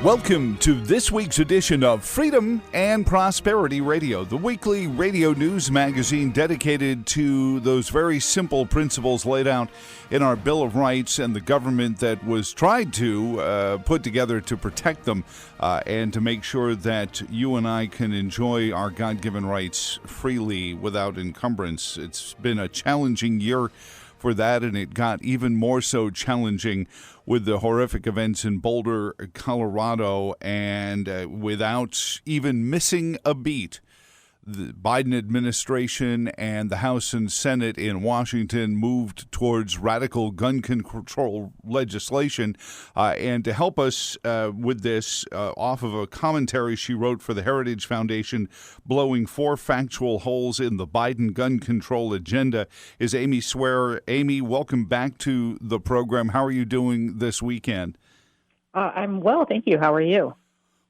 Welcome to this week's edition of Freedom and Prosperity Radio, the weekly radio news magazine dedicated to those very simple principles laid out in our Bill of Rights and the government that was tried to put together to protect them and to make sure that you and I can enjoy our God-given rights freely without encumbrance. It's been a challenging year for that, and it got even more so challenging with the horrific events in Boulder, Colorado, and without even missing a beat, the Biden administration and the House and Senate in Washington moved towards radical gun control legislation. And to help us with this, off of a commentary she wrote for the Heritage Foundation, blowing 4 factual holes in the Biden gun control agenda, is Amy Swearer. Amy, welcome back to the program. How are you doing this weekend? I'm well, thank you. How are you?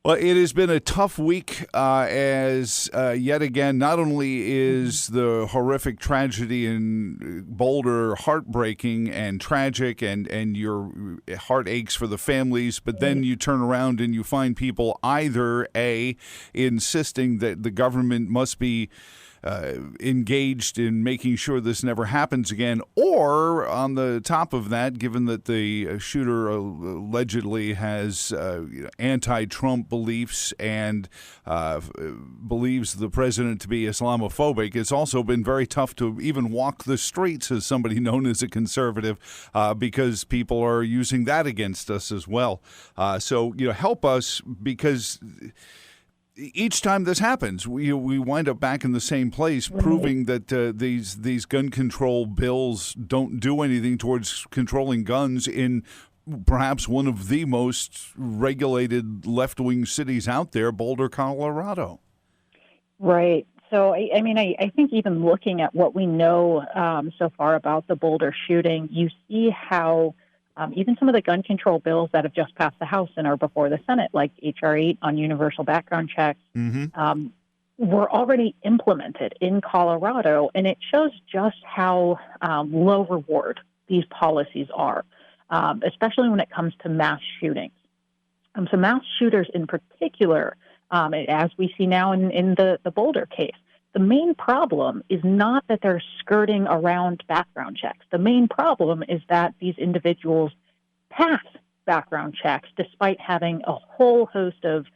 Well, it has been a tough week as yet again, not only is the horrific tragedy in Boulder heartbreaking and tragic and your heart aches for the families, but then you turn around and you find people either A, insisting that the government must be engaged in making sure this never happens again, or on the top of that, given that the shooter allegedly has anti-Trump beliefs and believes the president to be Islamophobic, it's also been very tough to even walk the streets as somebody known as a conservative because people are using that against us as well. So, help us, because each time this happens, we wind up back in the same place, proving that these gun control bills don't do anything towards controlling guns in perhaps one of the most regulated left-wing cities out there, Boulder, Colorado. Right. So, I think even looking at what we know so far about the Boulder shooting, you see how even some of the gun control bills that have just passed the House and are before the Senate, like H.R. 8 on universal background checks, were already implemented in Colorado. And it shows just how low reward these policies are, especially when it comes to mass shootings. So mass shooters in particular, as we see now in the Boulder case, the main problem is not that they're skirting around background checks. The main problem is that these individuals pass background checks despite having a whole host of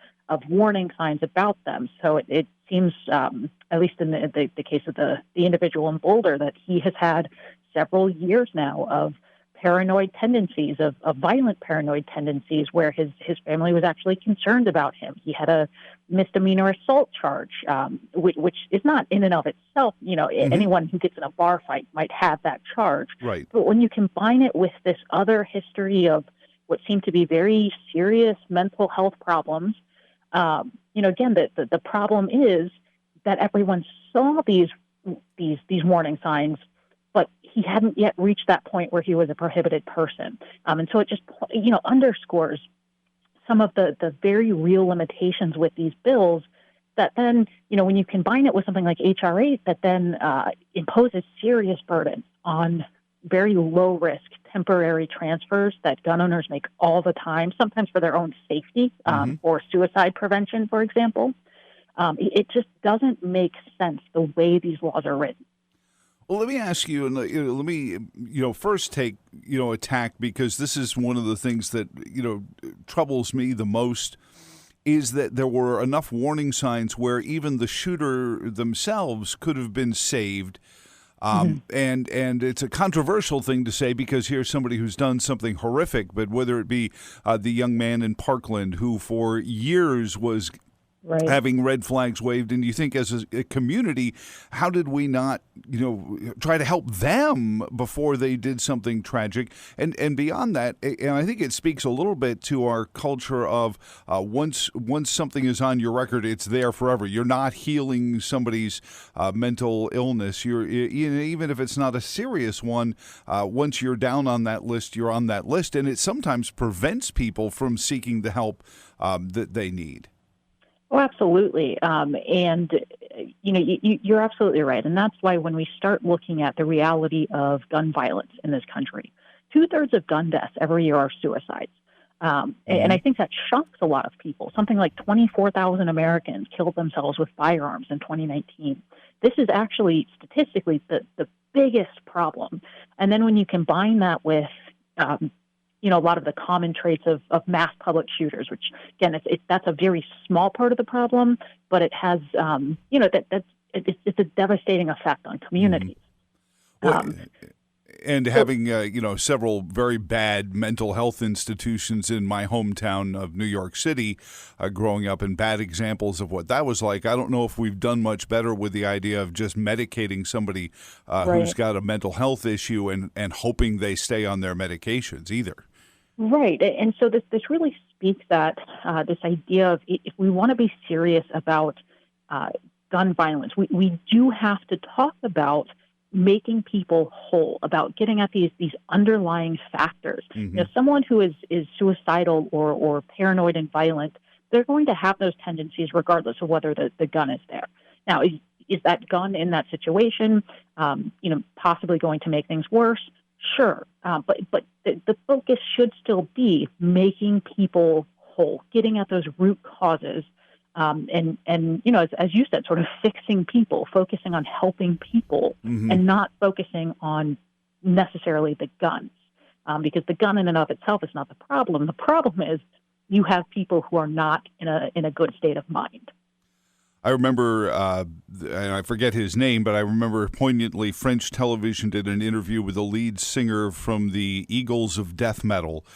warning signs about them. So it seems, at least in the case of the individual in Boulder, that he has had several years now of paranoid tendencies, of violent paranoid tendencies, where his family was actually concerned about him. He had a misdemeanor assault charge, which is not in and of itself, anyone who gets in a bar fight might have that charge. Right. But when you combine it with this other history of what seem to be very serious mental health problems, again, the problem is that everyone saw these warning signs, but he hadn't yet reached that point where he was a prohibited person. And so it just, underscores some of the very real limitations with these bills that then, when you combine it with something like H.R. 8 that then imposes serious burdens on very low-risk temporary transfers that gun owners make all the time, sometimes for their own safety or suicide prevention, for example. It just doesn't make sense the way these laws are written. Well, let me ask you, and let me, first take, attack, because this is one of the things that, troubles me the most, is that there were enough warning signs where even the shooter themselves could have been saved. And it's a controversial thing to say, because here's somebody who's done something horrific, but whether it be the young man in Parkland who for years was having red flags waved, and you think as a community, how did we not, try to help them before they did something tragic? And beyond that, and I think it speaks a little bit to our culture of once something is on your record, it's there forever. You're not healing somebody's mental illness. Even if it's not a serious one, once you're down on that list, you're on that list, and it sometimes prevents people from seeking the help that they need. Oh, absolutely. And, you're absolutely right. And that's why when we start looking at the reality of gun violence in this country, 2/3 of gun deaths every year are suicides. And I think that shocks a lot of people. Something like 24,000 Americans killed themselves with firearms in 2019. This is actually statistically the biggest problem. And then when you combine that with, a lot of the common traits of mass public shooters, which again, that's a very small part of the problem, but it has, it's a devastating effect on communities. And having, several very bad mental health institutions in my hometown of New York City growing up, and bad examples of what that was like. I don't know if we've done much better with the idea of just medicating somebody who's got a mental health issue and hoping they stay on their medications either. Right. And so this really speaks that this idea of, if we want to be serious about gun violence, we do have to talk about making people whole, about getting at these underlying factors. Someone who is suicidal or paranoid and violent, they're going to have those tendencies regardless of whether the gun is there. Now, is that gun in that situation, possibly going to make things worse? Sure. But the focus should still be making people whole, getting at those root causes. And as you said, sort of fixing people, focusing on helping people, and not focusing on necessarily the guns, because the gun in and of itself is not the problem. The problem is you have people who are not in a good state of mind. I remember, and I forget his name, but I remember poignantly French television did an interview with the lead singer from the Eagles of Death Metal,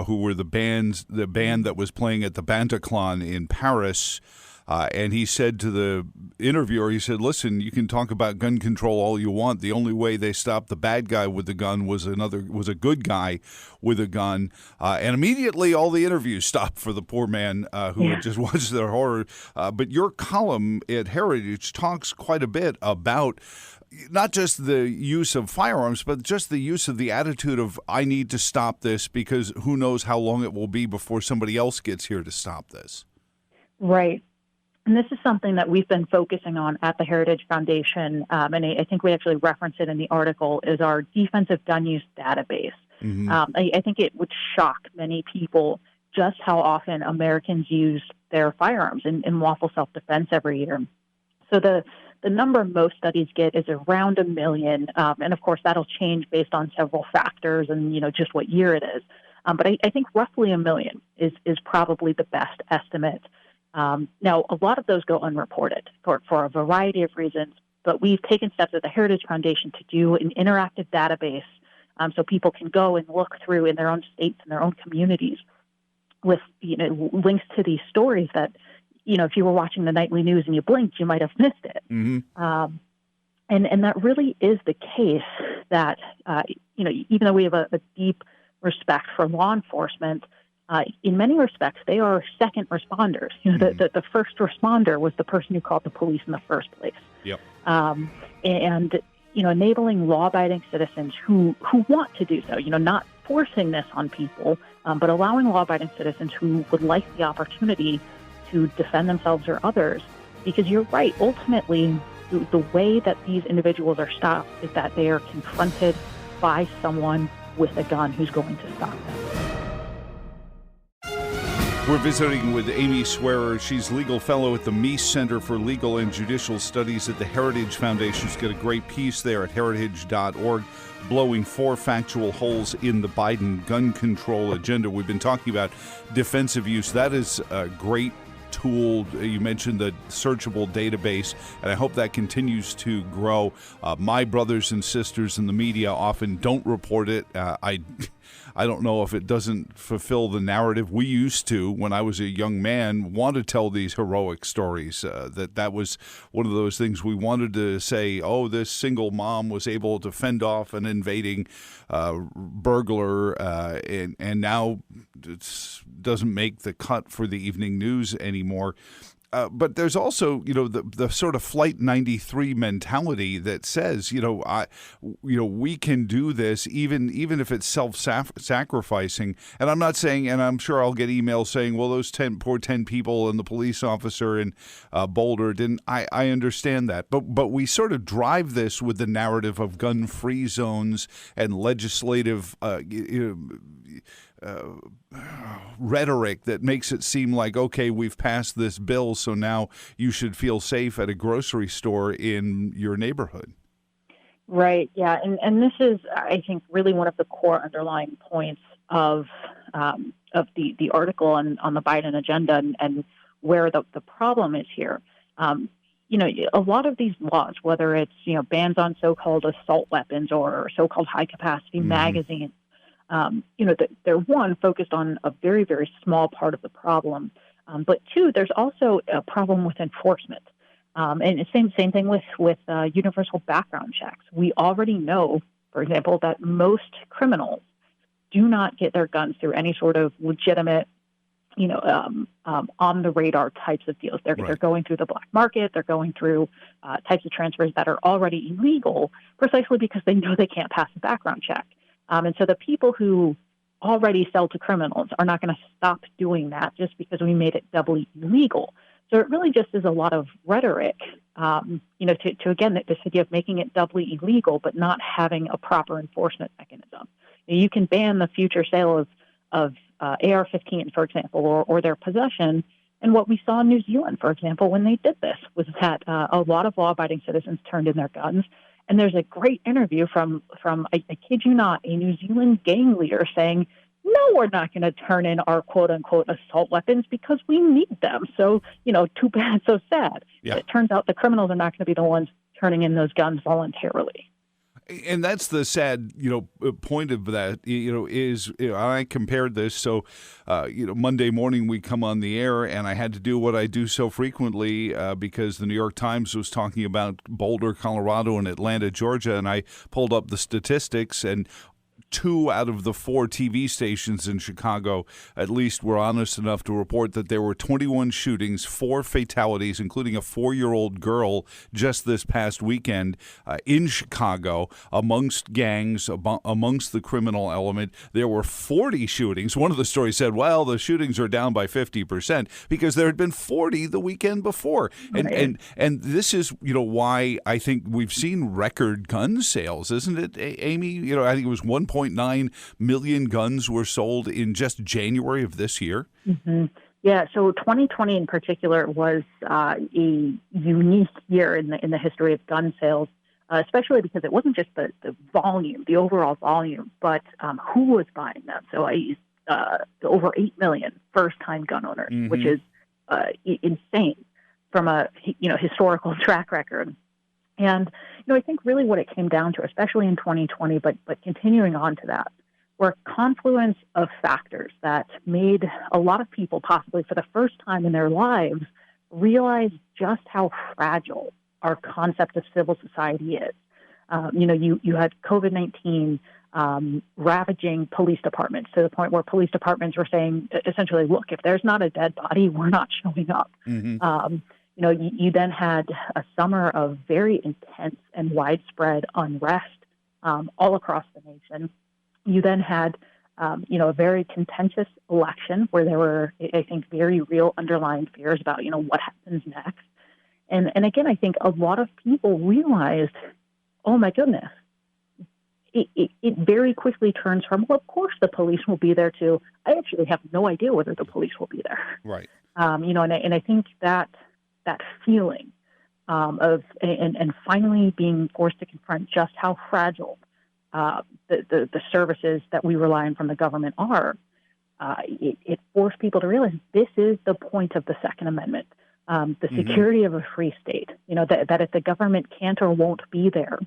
who were the band that was playing at the Bataclan in Paris. And he said to the interviewer, he said, listen, you can talk about gun control all you want. The only way they stopped the bad guy with the gun was a good guy with a gun. And immediately all the interviews stopped for the poor man who had just watched their horror. But your column at Heritage talks quite a bit about not just the use of firearms, but just the use of the attitude of, I need to stop this because who knows how long it will be before somebody else gets here to stop this. Right. And this is something that we've been focusing on at the Heritage Foundation, and I think we actually reference it in the article, is our defensive gun use database. I think it would shock many people just how often Americans use their firearms in lawful self-defense every year. So the number most studies get is around 1 million, and of course that'll change based on several factors and just what year it is. But I think roughly 1 million is probably the best estimate. Now, a lot of those go unreported for a variety of reasons, but we've taken steps at the Heritage Foundation to do an interactive database so people can go and look through in their own states and their own communities with links to these stories that, if you were watching the nightly news and you blinked, you might have missed it. And that really is the case that, even though we have a deep respect for law enforcement, in many respects, they are second responders. The first responder was the person who called the police in the first place. Yep. And enabling law-abiding citizens who want to do so. Not forcing this on people, but allowing law-abiding citizens who would like the opportunity to defend themselves or others. Because you're right. Ultimately, the way that these individuals are stopped is that they are confronted by someone with a gun who's going to stop them. We're visiting with Amy Swearer. She's legal fellow at the Meese Center for Legal and Judicial Studies at the Heritage Foundation. She's got a great piece there at heritage.org, blowing 4 factual holes in the Biden gun control agenda. We've been talking about defensive use. That is a great tool. You mentioned the searchable database, and I hope that continues to grow. My brothers and sisters in the media often don't report it. I don't know if it doesn't fulfill the narrative we used to when I was a young man want to tell these heroic stories. That was one of those things we wanted to say, oh, this single mom was able to fend off an invading burglar, and now it doesn't make the cut for the evening news anymore. But there's also, the sort of Flight 93 mentality that says, we can do this even if it's self-sacrificing. And I'm not saying, and I'm sure I'll get emails saying, well, those 10 people and the police officer in Boulder didn't. I understand that, but we sort of drive this with the narrative of gun-free zones and legislative rhetoric that makes it seem like, okay, we've passed this bill, so now you should feel safe at a grocery store in your neighborhood. Right. Yeah. And this is, I think, really one of the core underlying points of the article on the Biden agenda and where the problem is here. A lot of these laws, whether it's, bans on so-called assault weapons or so-called high-capacity magazines, they're, one, focused on a very, very small part of the problem. But two, there's also a problem with enforcement. And the same thing with universal background checks. We already know, for example, that most criminals do not get their guns through any sort of legitimate, on the radar types of deals. They're going through the black market. They're going through types of transfers that are already illegal, precisely because they know they can't pass a background check. And so the people who already sell to criminals are not going to stop doing that just because we made it doubly illegal. So it really just is a lot of rhetoric, to again, this idea of making it doubly illegal, but not having a proper enforcement mechanism. You can ban the future sale of AR-15, for example, or their possession. And what we saw in New Zealand, for example, when they did this, was that a lot of law-abiding citizens turned in their guns. And there's a great interview from I kid you not, a New Zealand gang leader saying, no, we're not going to turn in our quote-unquote assault weapons because we need them. So, too bad, so sad. Yeah. It turns out the criminals are not going to be the ones turning in those guns voluntarily. And that's the sad, point of that, is I compared this. So, Monday morning we come on the air and I had to do what I do so frequently because the New York Times was talking about Boulder, Colorado and Atlanta, Georgia. And I pulled up the statistics, and 2 out of the 4 TV stations in Chicago, at least, were honest enough to report that there were 21 shootings, 4 fatalities, including a 4-year-old girl just this past weekend in Chicago, amongst gangs, amongst the criminal element. There were 40 shootings. One of the stories said, well, the shootings are down by 50% because there had been 40 the weekend before. And this is, why I think we've seen record gun sales, isn't it, Amy? I think it was 1.9 million guns were sold in just January of this year. Mm-hmm. Yeah, so 2020 in particular was a unique year in the history of gun sales, especially because it wasn't just the volume, the overall volume, but who was buying them. So over 8 million first-time gun owners, which is insane from a historical track record. And, I think really what it came down to, especially in 2020, but continuing on to that, were a confluence of factors that made a lot of people, possibly for the first time in their lives, realize just how fragile our concept of civil society is. You had COVID-19 ravaging police departments to the point where police departments were saying, essentially, look, if there's not a dead body, we're not showing up. Mm-hmm. You then had a summer of very intense and widespread unrest all across the nation. You then had, a very contentious election where there were, I think, very real underlying fears about, what happens next. And again, I think a lot of people realized, oh, my goodness, it very quickly turns from, well, of course the police will be there, to I actually have no idea whether the police will be there. Right. And I think that feeling of finally being forced to confront just how fragile the services that we rely on from the government are, it forced people to realize this is the point of the Second Amendment, the security of a free state. That if the government can't or won't be there,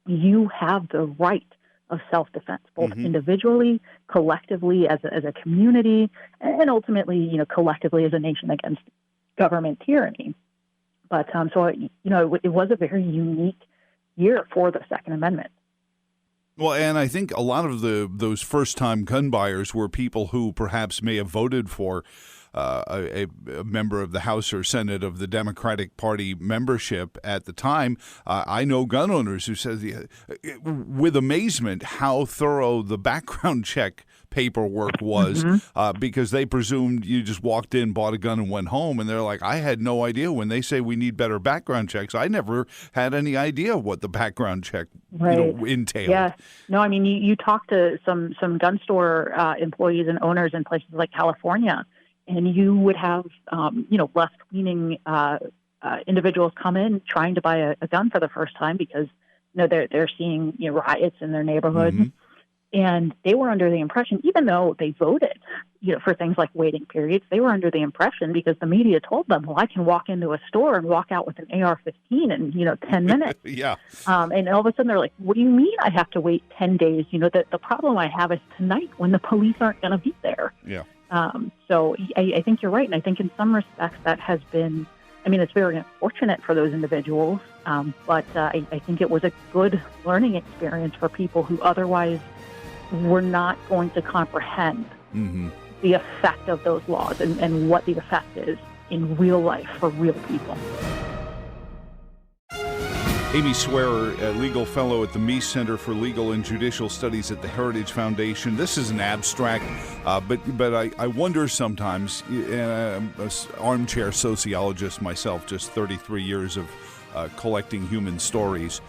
you have the right of self-defense, both individually, collectively as a community, and ultimately, collectively as a nation against government tyranny. But it was a very unique year for the Second Amendment. Well, and I think a lot of those first-time gun buyers were people who perhaps may have voted for a member of the House or Senate of the Democratic Party membership at the time. I know gun owners who said with amazement how thorough the background check paperwork was, because they presumed you just walked in, bought a gun, and went home. And they're like, I had no idea. When they say we need better background checks, I never had any idea what the background check entailed. Yeah. No, I mean, you talk to some gun store employees and owners in places like California, and you would have, left-leaning individuals come in trying to buy a gun for the first time because, they're seeing, riots in their neighborhoods. And they were under the impression, even though they voted, for things like waiting periods, they were under the impression because the media told them, well, I can walk into a store and walk out with an AR-15 in, 10 minutes. Yeah. And all of a sudden they're like, what do you mean I have to wait 10 days? The problem I have is tonight when the police aren't going to be there. Yeah. So I think you're right. And I think in some respects that has been, it's very unfortunate for those individuals. But I think it was a good learning experience for people who otherwise were not going to comprehend the effect of those laws and what the effect is in real life for real people. Amy Swearer, a legal fellow at the Meese Center for Legal and Judicial Studies at the Heritage Foundation. This is an abstract, but I wonder sometimes, and I'm an armchair sociologist myself, just 33 years of collecting human stories,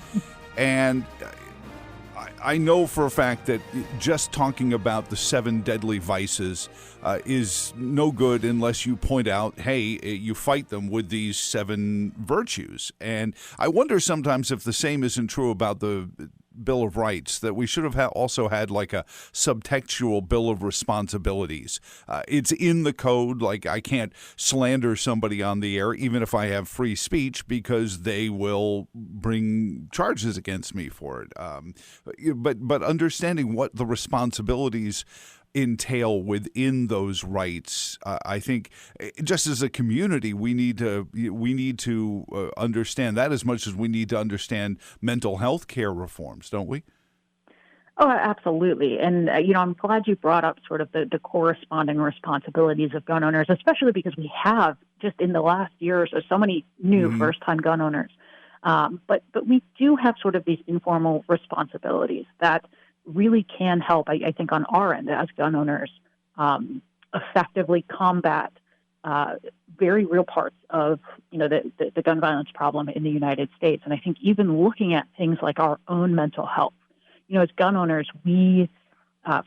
and I know for a fact that just talking about the 7 deadly vices is no good unless you point out, hey, you fight them with these 7 virtues. And I wonder sometimes if the same isn't true about the Bill of Rights, that we should have also had like a subtextual Bill of Responsibilities. It's in the code, like I can't slander somebody on the air, even if I have free speech, because they will bring charges against me for it. But understanding what the responsibilities entail within those rights, I think, just as a community, we need to understand that as much as we need to understand mental health care reforms, don't we? Oh, absolutely. And, I'm glad you brought up sort of the corresponding responsibilities of gun owners, especially because we have just in the last year or so many new first-time gun owners. But we do have sort of these informal responsibilities that really can help, I think, on our end as gun owners, effectively combat very real parts of, the gun violence problem in the United States. And I think even looking at things like our own mental health, as gun owners, we,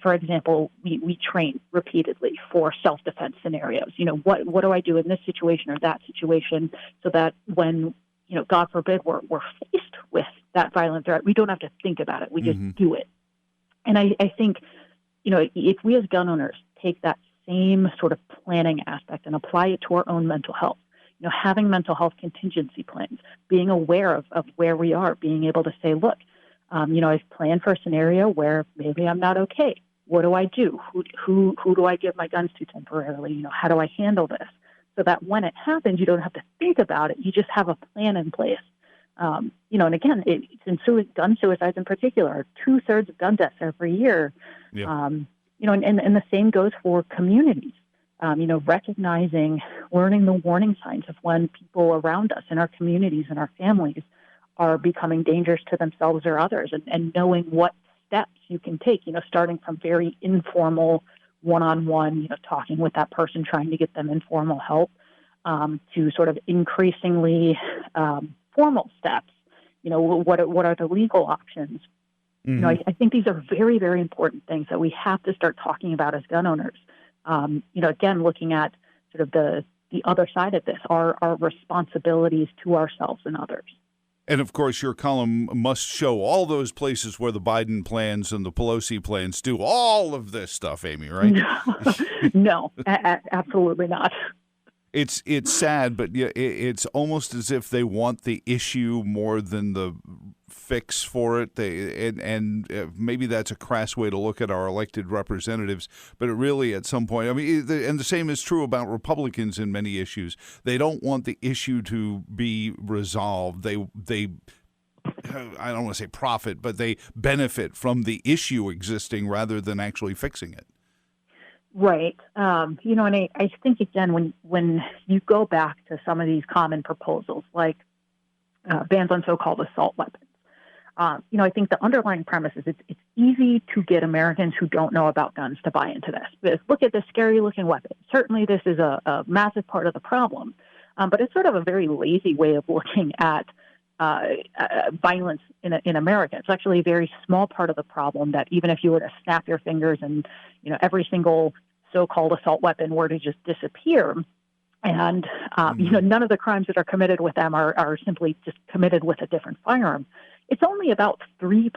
for example, we train repeatedly for self-defense scenarios. What do I do in this situation or that situation so that when, God forbid, we're faced with that violent threat, we don't have to think about it. We just do it. And I think, if we as gun owners take that same sort of planning aspect and apply it to our own mental health, having mental health contingency plans, being aware of where we are, being able to say, look, I've planned for a scenario where maybe I'm not okay. What do I do? Who do I give my guns to temporarily? How do I handle this? So that when it happens, you don't have to think about it. You just have a plan in place. And again, gun suicides in particular are 2/3 of gun deaths every year. Yeah. And the same goes for communities. Recognizing, learning the warning signs of when people around us in our communities and our families are becoming dangerous to themselves or others, and knowing what steps you can take, starting from very informal one-on-one, talking with that person, trying to get them informal help, to sort of increasingly formal steps. What are the legal options? I think these are very, very important things that we have to start talking about as gun owners. Again, looking at sort of the other side of this, our responsibilities to ourselves and others. And, of course, your column must show all those places where the Biden plans and the Pelosi plans do all of this stuff, Amy, right? No, absolutely not. It's sad, but it's almost as if they want the issue more than the fix for it. And maybe that's a crass way to look at our elected representatives, but it really, at some point, and the same is true about Republicans in many issues. They don't want the issue to be resolved. They I don't want to say profit, but they benefit from the issue existing rather than actually fixing it. Right. And I think, again, when you go back to some of these common proposals, like bans on so-called assault weapons, I think the underlying premise is it's easy to get Americans who don't know about guns to buy into this. Because look at this scary-looking weapon. Certainly, this is a massive part of the problem, but it's sort of a very lazy way of looking at violence in America. It's actually a very small part of the problem that even if you were to snap your fingers and every single so-called assault weapon were to just disappear, and none of the crimes that are committed with them are simply just committed with a different firearm. It's only about 3%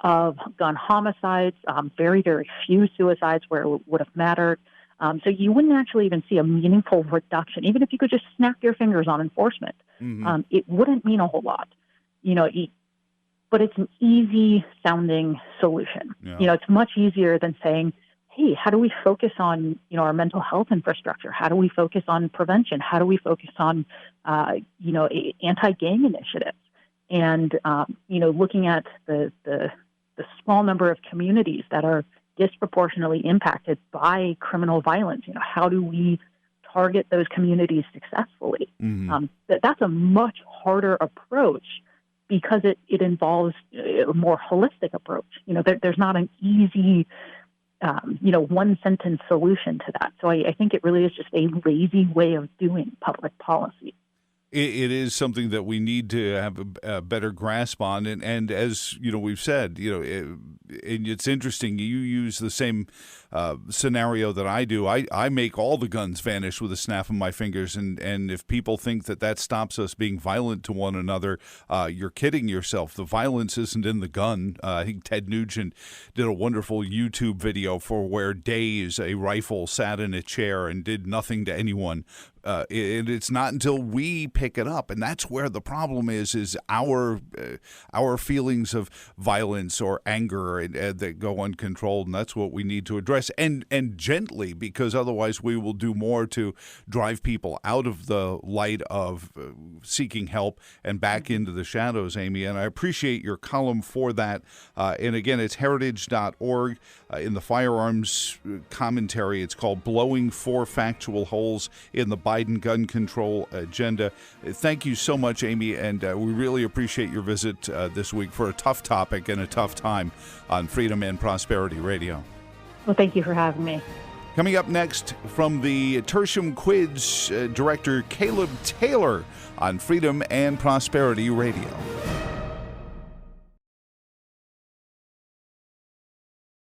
of gun homicides, very, very few suicides where it would have mattered. So you wouldn't actually even see a meaningful reduction, even if you could just snap your fingers on enforcement. It wouldn't mean a whole lot, but it's an easy sounding solution. Yeah. It's much easier than saying, hey, how do we focus on, our mental health infrastructure? How do we focus on prevention? How do we focus on, anti-gang initiatives? And, looking at the small number of communities that are disproportionately impacted by criminal violence, how do we target those communities successfully? That's a much harder approach because it involves a more holistic approach. There's not an easy, one sentence solution to that. So I think it really is just a lazy way of doing public policy. It is something that we need to have a better grasp on, and as we've said, and it's interesting. You use the same scenario that I do. I make all the guns vanish with a snap of my fingers, and if people think that stops us being violent to one another, you're kidding yourself. The violence isn't in the gun. I think Ted Nugent did a wonderful YouTube video for where days a rifle sat in a chair and did nothing to anyone. It's not until we pick it up, and that's where the problem is our feelings of violence or anger that go uncontrolled, and that's what we need to address, and gently, because otherwise we will do more to drive people out of the light of seeking help and back into the shadows, Amy. And I appreciate your column for that. And again, it's heritage.org. In the firearms commentary, it's called "Blowing Four Factual Holes in the Biden Gun Control Agenda." Thank you so much, Amy, and we really appreciate your visit this week for a tough topic and a tough time on Freedom and Prosperity Radio. Well, thank you for having me. Coming up next, from the Tertium Quids, Director Caleb Taylor on Freedom and Prosperity Radio.